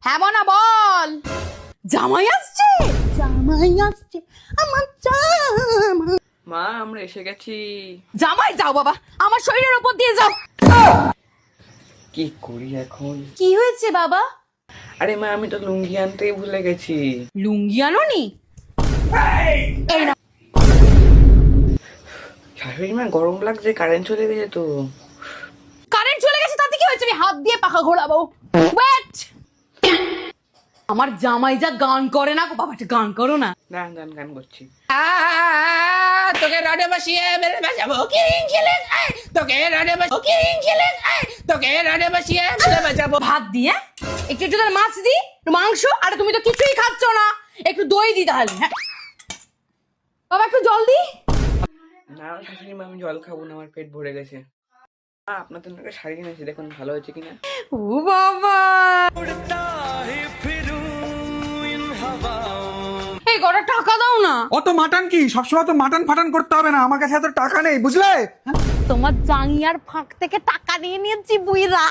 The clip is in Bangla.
হ্যাঁ মনা বল। জামাই আসছে, জামাই আসছে আমার জামাই। মা আমরা এসে গেছি। জামাই যাও বাবা, আমার শরীরের উপর দিয়ে যাও। কি করি এখন? কি হয়েছে বাবা? আরে মা আমি তো লুঙ্গি আনতেই ভুলে গেছি। লুঙ্গি আনোনি? এই না, শাশুড়ি মা গরম লাগছে, কারেন্ট চলে গেছে তো। কারেন্ট চলে গেছে তাতে কি হয়েছে? আমি হাত দিয়ে পাখা ঘোরাবো। ওয়েট, আমার জামাই যা গান করে না গো বাবা, একটা গান করো না। গান গান গান করছি। তোকে রডে বসিয়ে মেরে বাজাবো কিং খিলিং, তোকে রডে বসিয়ে কিং খিলিং, তোকে রডে বসিয়ে মেরে বাজাবো। ভাত দিয়ে একটু একটু তার মাছ দি, একটু মাংস, আর তুমি তো কিছুই খাচ্ছ না, একটু দই দি তাহলে। হ্যাঁ বাবা একটু জল দি। না শাশুড়ি মা আমি জল খাবো না, আমার পেট ভরে গেছে। মা আপনাদের জন্য একটা শাড়ি কিনেছি, দেখুন ভালো হয়েছে কিনা। ও বাবা, এই কটা টাকা দাও না। অত মাটন কি সবসময় তো মাটন ফাটান করতে হবে না, আমার কাছে এত টাকা নেই বুঝলে। তোমার জাঙ্গিয়ার ফাঁক থেকে টাকা নিয়ে নিয়েছি বুইরা।